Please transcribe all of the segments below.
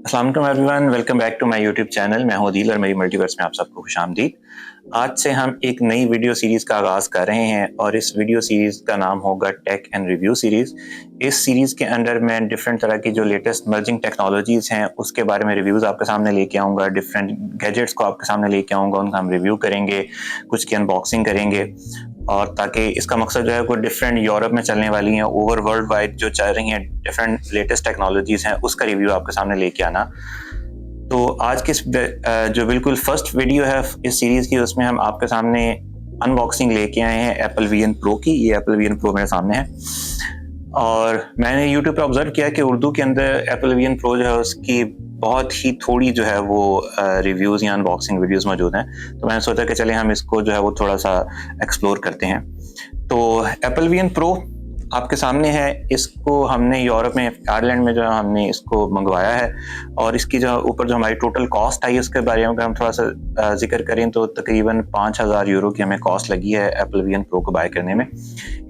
अस्सलाम वालेकुम everyone, welcome back to my YouTube channel. मैं हूं अदील और मेरी मल्टीवर्स में आप सबको खुशामदीद। आज से हम एक नई वीडियो सीरीज़ का आगाज़ कर रहे हैं और इस वीडियो सीरीज़ का नाम होगा टेक एंड रिव्यू सीरीज़। इस सीरीज़ के अंदर मैं डिफरेंट तरह की जो लेटेस्ट मर्जिंग टेक्नोलॉजीज़ हैं उसके बारे में रिव्यूज़ आपके सामने लेके आऊँगा, डिफरेंट गैजेट्स को आपके सामने लेके आऊँगा, उनका हम रिव्यू करेंगे, कुछ की अनबॉक्सिंग करेंगे। और ताकि इसका मकसद जो है कोई डिफरेंट यूरोप में चलने वाली हैं, ओवर वर्ल्ड वाइड जो चल रही हैं डिफरेंट लेटेस्ट टेक्नोलॉजीज़ हैं उसका रिव्यू आपके सामने लेके आना। तो आज की जो बिल्कुल फर्स्ट वीडियो है इस सीरीज़ की, उसमें हम आपके सामने अनबॉक्सिंग लेके आए हैं एप्पल वीएन प्रो की। ये एप्पल वीएन प्रो मेरे सामने है और मैंने यूट्यूब पे ऑब्जर्व किया कि उर्दू के अंदर एप्पल वीएन प्रो जो है उसकी बहुत ही थोड़ी जो है वो रिव्यूज़ या अनबॉक्सिंग वीडियोस मौजूद हैं। तो मैंने सोचा कि चले हम इसको जो है वो थोड़ा सा एक्सप्लोर करते हैं। तो एप्पल वीएन प्रो आपके सामने है। इसको हमने यूरोप में आयरलैंड में जो हमने इसको मंगवाया है और इसकी जो ऊपर जो हमारी टोटल कॉस्ट आई उसके बारे में अगर हम थोड़ा सा जिक्र करें तो तकरीबन 5,000 यूरो की हमें कॉस्ट लगी है एप्पल वीएन प्रो को बाय करने में।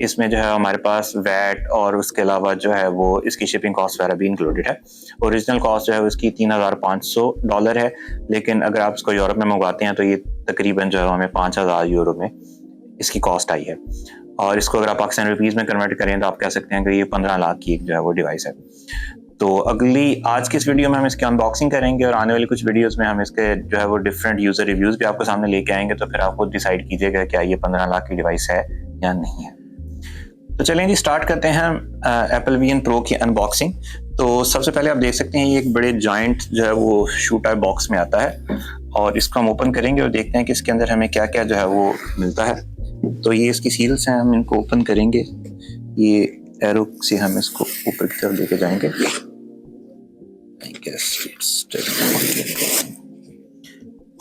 इसमें जो है हमारे पास वैट और उसके अलावा जो है वो इसकी शिपिंग कॉस्ट वगैरह भी इंक्लूडेड है। ओरिजिनल कॉस्ट जो है उसकी $3,500 है, लेकिन अगर आप इसको यूरोप में मंगवाते हैं तो ये तकरीबन जो है हमें 5,000 यूरो में इसकी कॉस्ट आई है। और इसको अगर आप पाकिस्तानी रुपीज़ में कन्वर्ट करें तो आप कह सकते हैं कि ये 15 लाख की एक जो है वो डिवाइस है। तो आज की इस वीडियो में हम इसकी अनबॉक्सिंग करेंगे और आने वाली कुछ वीडियोस में हम इसके जो है वो डिफरेंट यूज़र रिव्यूज़ भी आपको सामने लेके आएंगे। तो फिर आप खुद डिसाइड कीजिएगा क्या ये 15 लाख की डिवाइस है या नहीं है। तो चलें जी, स्टार्ट करते हैं एप्पल वीएन प्रो की अनबॉक्सिंग। तो सबसे पहले आप देख सकते हैं ये एक बड़े जॉइंट जो है वो शू टाइप बॉक्स में आता है और इसको हम ओपन करेंगे और देखते हैं कि इसके अंदर हमें क्या क्या जो है वो मिलता है। तो ये इसकी सील्स हैं, हम इनको ओपन करेंगे। ये एरो से हम इसको ऊपर की तरफ लेके जाएंगे।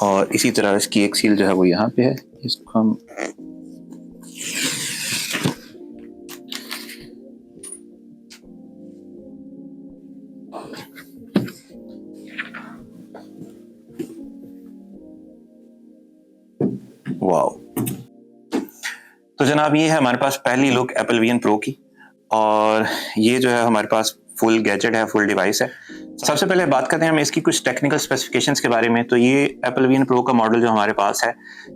और इसी तरह इसकी एक सील जो है वो यहाँ पे है, इसको हम वाओ। तो जनाब ये है हमारे पास पहली लुक एप्पल वीएन प्रो की और ये जो है हमारे पास फुल गैजेट है, फुल डिवाइस है। सबसे पहले बात करते हैं हम इसकी कुछ टेक्निकल स्पेसिफिकेशंस के बारे में। तो ये एप्पल वीएन प्रो का मॉडल जो हमारे पास है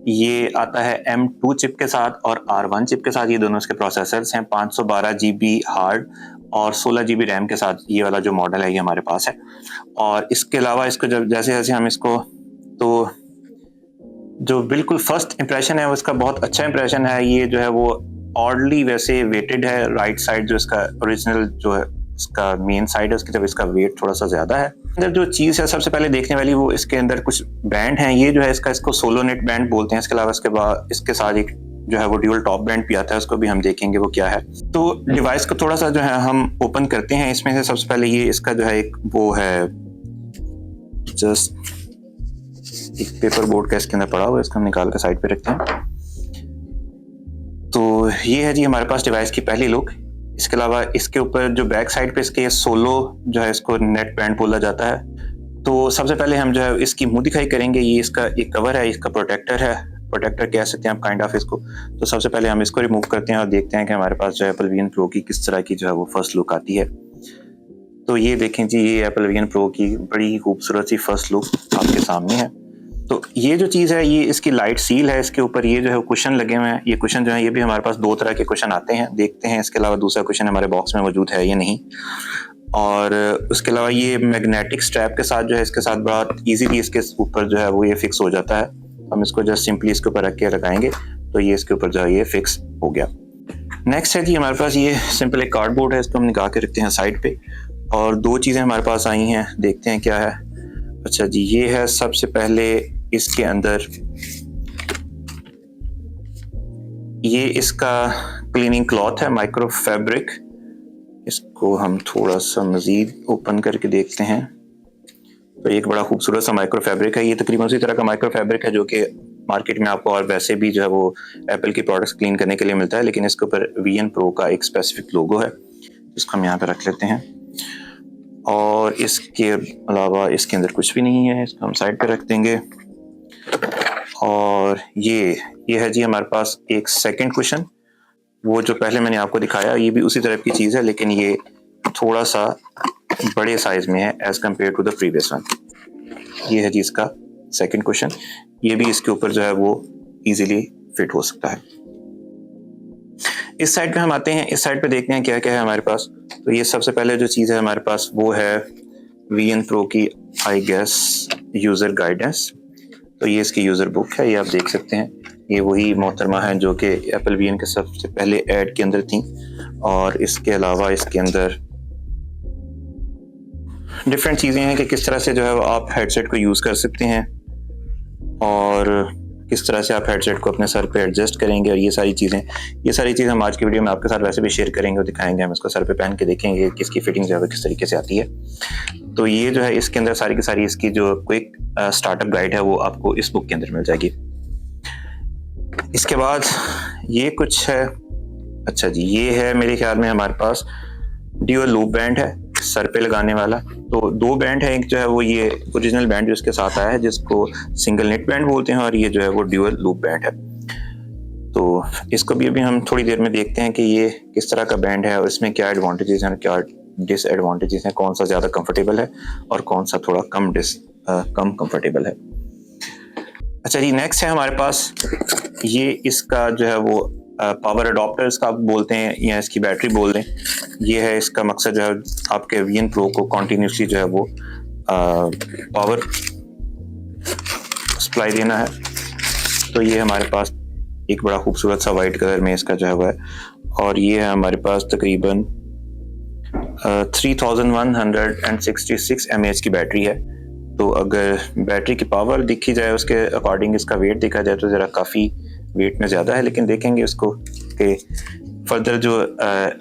ये आता है M2 चिप के साथ और R1 चिप के साथ। ये दोनों इसके प्रोसेसर्स हैं। 512 GB हार्ड और 16 GB रैम के साथ ये वाला जो मॉडल है ये हमारे पास है। और इसके अलावा इसको जब जैसे जैसे हम इसको तो जो बिल्कुल फर्स्ट इंप्रेशन है उसका बहुत अच्छा इंप्रेशन है। ये जो है वो ऑडली वैसे वेटेड है। राइट साइड जो इसका ओरिजिनल जो है इसका मेन साइड है उसकी जब इसका वेट थोड़ा सा ज्यादा है। अंदर जो चीज़ है सबसे पहले देखने वाली वो इसके अंदर कुछ बैंड हैं। ये जो है इसको सोलो नेट बैंड बोलते हैं। इसके अलावा इसके बाद इसके साथ एक जो है वो ड्यूल टॉप बैंड भी आता है, उसको भी हम देखेंगे वो क्या है। तो डिवाइस को थोड़ा सा जो है हम ओपन करते हैं। इसमें से सबसे पहले ये इसका जो है एक वो है जस्ट एक पेपर बोर्ड का इसके अंदर पड़ा हुआ है, इसको हम निकाल कर साइड पे रखते हैं। तो ये है जी हमारे पास डिवाइस की पहली लुक। इसके अलावा इसके ऊपर जो बैक साइड पे इसके सोलो जो है इसको नेट बैंड बोला जाता है। तो सबसे पहले हम जो है इसकी मुंह दिखाई करेंगे। ये इसका एक कवर है, इसका प्रोटेक्टर है, प्रोटेक्टर कह सकते हैं आप काइंड ऑफ इसको। तो सबसे पहले हम इसको रिमूव करते हैं और देखते हैं कि हमारे पास जो एप्पल वीएन प्रो की किस तरह की जो है वो फर्स्ट लुक आती है। तो ये देखें जी, ये एप्पल वीएन प्रो की बड़ी ही खूबसूरत सी फर्स्ट लुक आपके सामने है। तो ये जो चीज़ है ये इसकी लाइट सील है। इसके ऊपर ये जो है कुशन लगे हुए हैं। ये कुशन जो है ये भी हमारे पास दो तरह के कुशन आते हैं, देखते हैं इसके अलावा दूसरा कुशन हमारे बॉक्स में मौजूद है या नहीं। और उसके अलावा ये मैग्नेटिक स्ट्रैप के साथ जो है इसके साथ बहुत ईजीली इसके ऊपर जो है वो ये फिक्स हो जाता है। हम इसको जस्ट सिंपली इसके ऊपर रख के लगाएंगे तो ये इसके ऊपर जो है ये फिक्स हो गया। नेक्स्ट है जी हमारे पास ये सिंपल एक कार्डबोर्ड है, इसको हम निकाल के रखते हैं साइड पे। और दो चीज़ें हमारे पास आई हैं, देखते हैं क्या है। अच्छा जी, ये है सबसे पहले इसके अंदर ये इसका क्लीनिंग क्लॉथ है, माइक्रो फैब्रिक। इसको हम थोड़ा सा मजीद ओपन करके देखते हैं। तो एक बड़ा खूबसूरत सा माइक्रो फैब्रिक है। ये तकरीबन उसी तरह का माइक्रो फैब्रिक है जो कि मार्केट में आपको और वैसे भी जो है वो एप्पल की प्रोडक्ट्स क्लीन करने के लिए मिलता है, लेकिन इसके ऊपर वीएन प्रो का एक स्पेसिफिक लोगो है जिसको हम यहाँ पे रख लेते हैं। और इसके अलावा इसके अंदर कुछ भी नहीं है, इसको हम साइड पे रख देंगे। और ये है जी हमारे पास एक सेकंड क्वेश्चन, वो जो पहले मैंने आपको दिखाया ये भी उसी तरह की चीज़ है, लेकिन ये थोड़ा सा बड़े साइज में है as compared to the previous one. ये है जी इसका सेकंड क्वेश्चन। ये भी इसके ऊपर जो है वो इजीली फिट हो सकता है। इस साइड पे हम आते हैं, इस साइड पे देखते हैं क्या क्या है हमारे पास। तो ये सबसे पहले जो चीज़ है हमारे पास वो है VN Pro की आई गेस यूज़र गाइडेंस। तो ये इसकी यूज़र बुक है, ये आप देख सकते हैं। ये वही मोहतरमा है जो कि एप्पल VN के सबसे पहले ऐड के अंदर थी, और इसके अलावा इसके अंदर डिफरेंट चीज़ें हैं कि किस तरह से जो है आप हेडसेट को यूज़ कर सकते हैं और किस तरह से आप हेडसेट को अपने सर पे एडजस्ट करेंगे, और ये सारी चीज़ें हम आज की वीडियो में आपके साथ वैसे भी शेयर करेंगे और दिखाएंगे। हम इसको सर पे पहन के देखेंगे कि इसकी फिटिंग जो है किस तरीके से आती है। तो ये जो है इसके अंदर सारी की सारी इसकी जो क्विक स्टार्टअप गाइड है वो आपको इस बुक के अंदर मिल जाएगी। इसके बाद ये कुछ है, अच्छा जी, ये है मेरे ख्याल में हमारे पास ड्यूअल लूप बैंड है सर पे लगाने वाला। तो दो बैंड है, एक जो है वो ये ओरिजिनल बैंड जो इसके साथ आया है जिसको सिंगल नेट बैंड बोलते हैं, और ये जो है वो ड्यूअल लूप बैंड है। तो इसको भी अभी हम थोड़ी देर में देखते हैं कि ये किस तरह का बैंड है और इसमें क्या एडवांटेजेस हैं और क्या डिसएडवांटेजेस हैं, कौन सा ज़्यादा कंफर्टेबल है और कौन सा थोड़ा कम कंफर्टेबल है। अच्छा जी, नेक्स्ट है हमारे पास ये इसका जो है वो पावर अडॉप्टर्स का आप बोलते हैं या इसकी बैटरी बोल दें। ये है इसका मकसद जो है आपके VN Pro को कॉन्टीन्यूसली जो है वो पावर सप्लाई देना है। तो ये हमारे पास एक बड़ा खूबसूरत सा वाइट कलर में इसका जो है वो है, और ये है हमारे पास तकरीबन 3166 mAh की बैटरी है। तो अगर बैटरी की पावर देखी जाए उसके अकॉर्डिंग इसका वेट देखा जाए तो ज़रा काफ़ी वेट में ज़्यादा है, लेकिन देखेंगे उसको कि फर्दर जो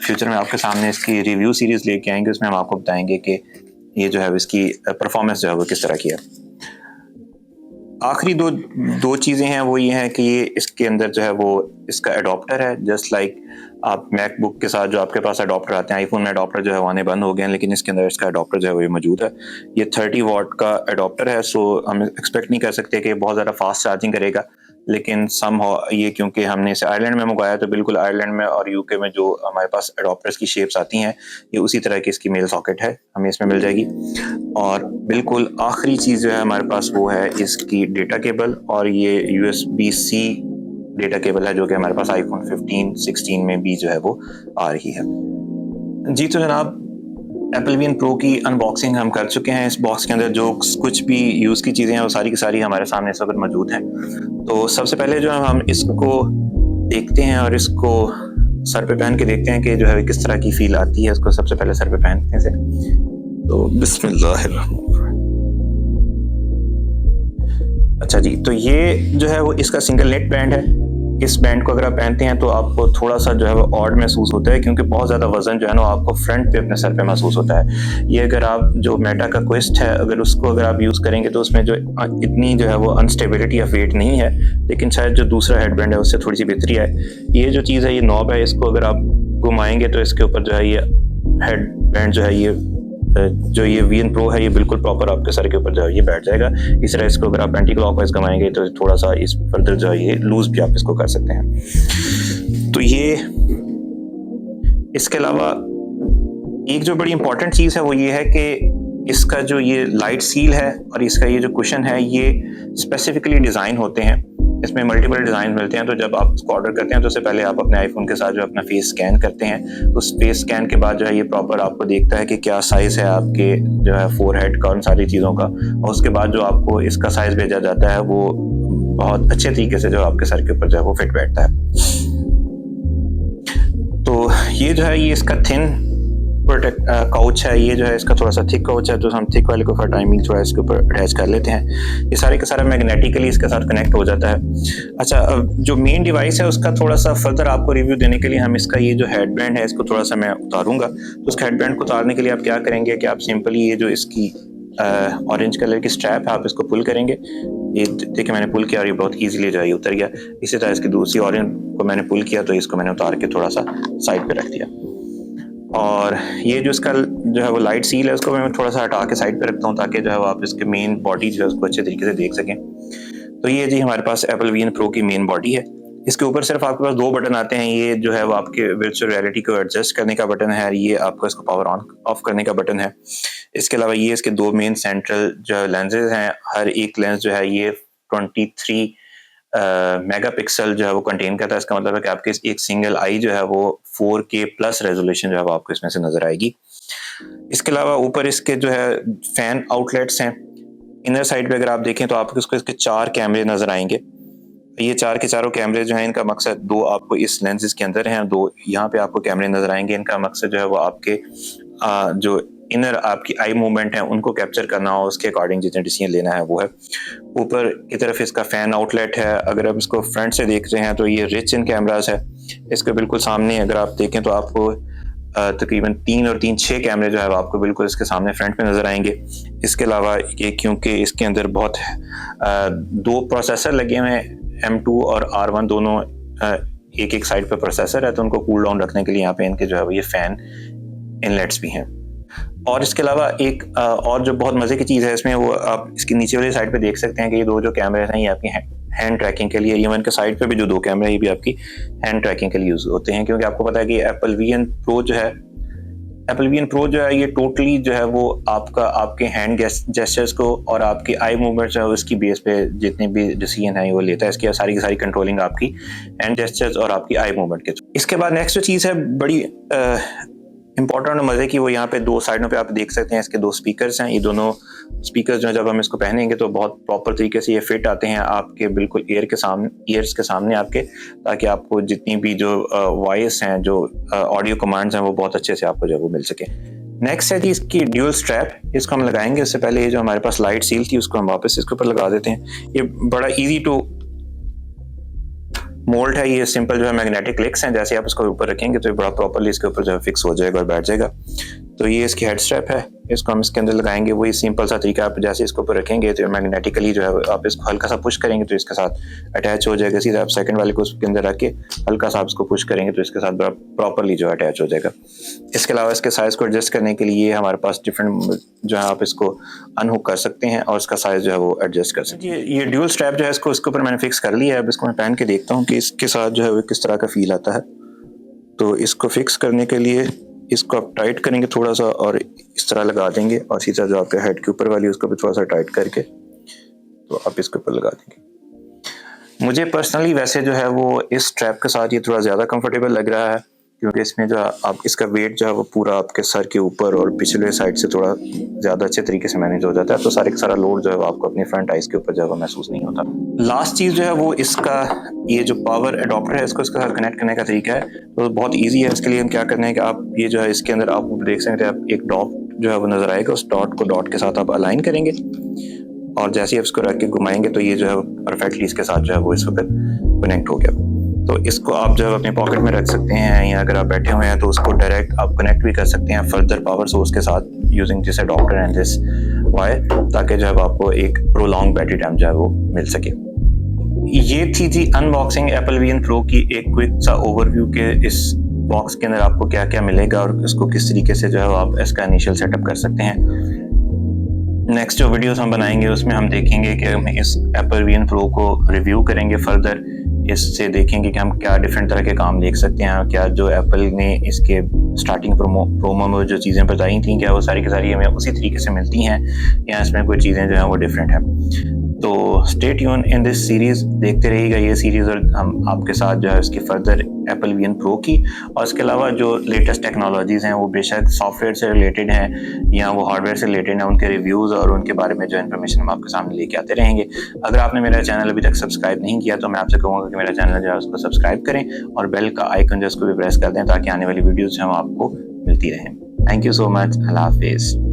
फ्यूचर में आपके सामने इसकी रिव्यू सीरीज़ लेके आएंगे उसमें हम आपको बताएंगे कि ये जो है इसकी परफॉर्मेंस जो है वो किस तरह की है। आखिरी दो चीज़ें हैं वो ये हैं कि ये इसके अंदर जो है वो इसका अडॉप्टर है। जस्ट लाइक आप मैकबुक के साथ जो आपके पास अडॉप्टर आते हैं, आईफोन में अडॉप्टर जो है वो आने बंद हो गए हैं, लेकिन इसके अंदर इसका अडॉप्टर जो है वो मौजूद है। ये 30 वाट का अडॉप्टर है, सो हम एक्सपेक्ट नहीं कर सकते कि बहुत ज़्यादा फास्ट चार्जिंग करेगा, लेकिन ये क्योंकि हमने इसे आयरलैंड में मंगवाया तो बिल्कुल आयरलैंड में और यूके में जो हमारे पास अडॉप्टर्स की शेप्स आती हैं ये उसी तरह की इसकी मेल सॉकेट है, हमें इसमें मिल जाएगी। और बिल्कुल आखिरी चीज़ जो है हमारे पास वो है इसकी डेटा केबल, और ये USB-C डेटा केबल है जो कि हमारे पास आईफोन 15, 16 में भी जो है वो आ रही है। जी तो जनाब, एप्पल VN Pro की अनबॉक्सिंग हम कर चुके हैं। इस बॉक्स के अंदर जो कुछ भी यूज़ की चीज़ें हैं वो सारी की सारी हमारे सामने इस वक्त मौजूद हैं। तो सबसे पहले जो हम इसको देखते हैं और इसको सर पे पहन के देखते हैं कि जो है किस तरह की फील आती है। इसको सबसे पहले सर पे पहनते हैं। तो बिस्मिल्लाह। अच्छा जी, तो ये जो है वो इसका सिंगल नेट बैंड है। इस बैंड को अगर आप पहनते हैं तो आपको थोड़ा सा जो है वो ऑड महसूस होता है, क्योंकि बहुत ज़्यादा वजन जो है ना आपको फ्रंट पे अपने सर पे महसूस होता है। ये अगर आप जो मेटा का क्वेस्ट है अगर आप यूज़ करेंगे तो उसमें जो इतनी जो है वो अनस्टेबिलिटी ऑफ वेट नहीं है, लेकिन शायद जो दूसरा हेडबैंड है उससे थोड़ी सी बेहतरी है। ये जो चीज़ है ये नॉब है, इसको अगर आप घुमाएंगे तो इसके ऊपर जो है ये हेडबैंड जो ये VN Pro है ये बिल्कुल प्रॉपर आपके सर के ऊपर जो है ये बैठ जाएगा। इस तरह इसको अगर आप एंटी क्लॉकवाइज घुमाएंगे तो थोड़ा सा इस फर्दर जो है ये लूज भी आप इसको कर सकते हैं। तो ये इसके अलावा एक जो बड़ी इंपॉर्टेंट चीज़ है वो ये है कि इसका जो ये लाइट सील है और इसका ये जो कुशन है ये स्पेसिफिकली डिज़ाइन होते हैं। इसमें मल्टीपल डिज़ाइन मिलते हैं। तो जब आप इसको ऑर्डर करते हैं तो उससे पहले आप अपने आईफोन के साथ जो अपना फेस स्कैन करते हैं, तो फेस स्कैन के बाद जो है ये प्रॉपर आपको देखता है कि क्या साइज़ है आपके जो है फोरहेड का, उन सारी चीज़ों का, और उसके बाद जो आपको इसका साइज़ भेजा जाता है वो बहुत अच्छे तरीके से जो आपके सर के ऊपर जो है वो फिट बैठता है। तो ये जो है ये इसका थिन काउच है, ये जो है इसका थोड़ा सा थिक काउच है, तो हम थिक वाले को फॉर टाइमिंग थोड़ा इसके ऊपर अटैच कर लेते हैं। ये सारे का सारा मैग्नेटिकली इसके साथ कनेक्ट हो जाता है। अच्छा, अब जो मेन डिवाइस है उसका थोड़ा सा फर्दर आपको रिव्यू देने के लिए हम इसका ये जो हेडबैंड है इसको थोड़ा सा मैं उतारूंगा। तो उस हेडबैंड को उतारने के लिए आप क्या करेंगे कि आप सिंपली ये जो इसकी ऑरेंज कलर की स्ट्रैप है आप इसको पुल करेंगे। ये देखिए मैंने पुल किया और ये बहुत ईजिली जो है उतर गया। इसी तरह इसकी दूसरी ऑरेंज को मैंने पुल किया तो इसको मैंने उतार के थोड़ा सा साइड पे रख दिया। और ये जो इसका जो है वो लाइट सील है उसको मैं थोड़ा सा हटा के साइड पे रखता हूँ ताकि जो है वो आप इसके मेन बॉडी जो है उसको अच्छे तरीके से देख सकें। तो ये जी हमारे पास एप्पल VN Pro की मेन बॉडी है। इसके ऊपर सिर्फ आपके पास 2 बटन आते हैं। ये जो है वो आपके वर्चुअल रियलिटी को एडजस्ट करने का बटन है, ये आपका इसको पावर ऑन ऑफ करने का बटन है। इसके अलावा ये इसके 2 मेन सेंट्रल जो लेंसेज हैं, हर एक लेंस जो है ये 23 मेगापिक्सल जो है वो कंटेन करता है। इसका मतलब है कि आपके एक सिंगल आई जो है वो 4K प्लस रेजोल्यूशन जो है वो आपको इसमें से नजर आएगी। इसके अलावा ऊपर इसके जो है फैन आउटलेट्स हैं। इनर साइड पे अगर आप देखें तो आपको इसके 4 कैमरे नजर आएंगे। ये 4 के चारों कैमरे जो हैं इनका मकसद 2 आपको इस लेंसेज के अंदर हैं, 2 यहाँ पे आपको कैमरे नजर आएंगे। इनका मकसद जो है वो आपके जो इनर आपकी आई मूवमेंट है उनको कैप्चर करना हो, उसके अकॉर्डिंग जितने डिसीजन लेना है वो है। ऊपर की तरफ इसका फैन आउटलेट है। अगर आप इसको फ्रंट से देख रहे हैं तो ये रिच इन कैमरास है। इसके बिल्कुल सामने अगर आप देखें तो आपको तकरीबन 3 और 3 6 कैमरे जो है आपको बिल्कुल इसके सामने फ्रंट में नजर आएंगे। इसके अलावा ये क्योंकि इसके अंदर बहुत 2 प्रोसेसर लगे हुए हैं, M2 और R1 दोनों एक एक साइड पे प्रोसेसर है, तो उनको कूल डाउन रखने के लिए यहाँ पे इनके जो है वो ये फैन इनलेट्स भी हैं। और इसके अलावा एक और जो बहुत मजे की चीज है इसमें, वो आप इसकी नीचे वाली साइड पे देख सकते हैं कि ये 2 जो कैमरे हैं ये आपकी हैंड ट्रैकिंग के लिए, इवन के साइड पे भी जो 2 कैमरे ये भी आपकी हैंड ट्रैकिंग के लिए यूज होते हैं। क्योंकि आपको पता है कि एप्पल वीएन प्रो जो है ये टोटली जो है वो आपके हैंड जेस्चर्स को और आपकी आई मूवमेंट्स है उसकी बेस पे जितने भी डिसीजन है वो लेता है। इसकी सारी की सारी कंट्रोलिंग आपकी हैंड जेस्चर्स और आपकी आई मूवमेंट के। इसके बाद नेक्स्ट जो चीज़ है बड़ी इंपॉर्टेंट मजे की, वो यहाँ पे 2 साइडों पे आप देख सकते हैं इसके 2 स्पीकर्स हैं। ये दोनों स्पीकर्स जो है जब हम इसको पहनेंगे तो बहुत प्रॉपर तरीके से ये फिट आते हैं आपके बिल्कुल ईयर्स के सामने आपके, ताकि आपको जितनी भी जो वॉइस हैं, जो ऑडियो कमांड्स हैं वो बहुत अच्छे से आपको जो है वो मिल सके। नेक्स्ट है जी इसकी ड्यूल स्ट्रैप। इसको हम लगाएंगे, उससे पहले ये जो हमारे पास लाइट सील थी उसको हम वापस इसके ऊपर लगा देते हैं। ये बड़ा ईजी टू मोल्ड है, ये सिंपल जो है मैग्नेटिक क्लिक्स हैं, जैसे आप इसको ऊपर रखेंगे तो ये बड़ा प्रॉपर्ली इसके ऊपर जो है फिक्स हो जाएगा और बैठ जाएगा। तो ये इसकी हेड स्ट्रैप है, इसको हम इसके अंदर लगाएंगे। वही सिंपल सा तरीका, आप जैसे इसके ऊपर रखेंगे तो मैग्नेटिकली जो है आप इसको हल्का सा पुश करेंगे तो इसके साथ अटैच हो जाएगा। सीधा आप सेकंड वाले को उसके अंदर रख के हल्का सा आप इसको पुश करेंगे तो इसके साथ प्रॉपर्ली जो अटैच हो जाएगा। इसके अलावा इसके साइज को एडजस्ट करने के लिए हमारे पास डिफरेंट जो है आप इसको अनहुक कर सकते हैं और इसका साइज जो है वो एडजस्ट कर सकते हैं। ये ड्यूल स्ट्रैप जो है इसको इसके ऊपर मैंने फिक्स कर लिया है। अब इसको मैं पहन के देखता हूँ कि इसके साथ जो है वो किस तरह का फील आता है। तो इसको फिक्स करने के लिए इसको आप टाइट करेंगे थोड़ा सा और इस तरह लगा देंगे, और सीधा जो आपके हेड के ऊपर वाली उसको भी थोड़ा सा टाइट करके तो आप इसके ऊपर लगा देंगे। मुझे पर्सनली वैसे जो है वो इस स्ट्रैप के साथ ये थोड़ा ज़्यादा कंफर्टेबल लग रहा है, क्योंकि इसमें जो आप इसका वेट जो है वो पूरा आपके सर के ऊपर और पिछले साइड से थोड़ा ज़्यादा अच्छे तरीके से मैनेज हो जाता है, तो सारे का सारा लोड जो है वो आपको अपने फ्रंट आइज के ऊपर जो है वो महसूस नहीं होता। लास्ट चीज़ जो है वो इसका ये जो पावर एडॉप्टर है इसको इसके साथ कनेक्ट करने का तरीका है, तो बहुत ईजी है। इसके लिए हम क्या करना है कि आप ये जो है इसके अंदर आप देख सकते हैं, आप एक डॉट जो है वो नजर आएगा, उस डॉट को डॉट के साथ आप अलाइन करेंगे और जैसे ही आप इसको रख के घुमाएंगे तो ये जो है परफेक्टली इसके साथ जो है वो इस वक्त कनेक्ट हो गया। तो इसको आप जो है अपने पॉकेट में रख सकते हैं, या अगर आप बैठे हुए हैं तो उसको डायरेक्ट आप कनेक्ट भी कर सकते हैं फर्दर पावर सोर्स के साथ using this adopter and this wire, ताकि जो है आपको एक प्रोलॉन्ग बैटरी टाइम जो है वो मिल सके। ये थी जी अनबॉक्सिंग एप्पल वीएन प्रो की एक क्विक सा ओवरव्यू के इस बॉक्स के अंदर आपको क्या क्या मिलेगा और इसको किस तरीके से जो है आप इसका इनिशियल सेटअप कर सकते हैं। नेक्स्ट जो वीडियोस हम बनाएंगे उसमें हम देखेंगे कि हम इस एप्पल वीएन प्रो को रिव्यू करेंगे फर्दर, इससे देखेंगे कि हम क्या डिफरेंट तरह के काम देख सकते हैं, क्या जो एप्पल ने इसके स्टार्टिंग प्रोमो में जो चीज़ें बताई थी क्या वो सारी की सारी हमें उसी तरीके से मिलती हैं, या इसमें कोई चीज़ें जो हैं वो डिफरेंट हैं। तो stay tune in this series, देखते रहिएगा ये सीरीज़, और हम आपके साथ जो है इसकी फर्दर एप्पल वीएन प्रो की और इसके अलावा जो लेटेस्ट टेक्नोलॉजीज़ हैं वो बेशक सॉफ्टवेयर से रिलेटेड हैं या वो हार्डवेयर से रिलेटेड हैं, उनके रिव्यूज़ और उनके बारे में जो इन्फॉर्मेशन हम आपके सामने लेके आते रहेंगे। अगर आपने मेरा चैनल अभी तक सब्सक्राइब नहीं किया तो मैं आपसे कहूँगा कि मेरा चैनल जो है उसको सब्सक्राइब करें और बेल का आइकन जो उसको भी प्रेस कर दें, ताकि आने वाली वीडियोज़ जो हम आपको मिलती रहें। Thank you so much. अल्लाह हाफिज़।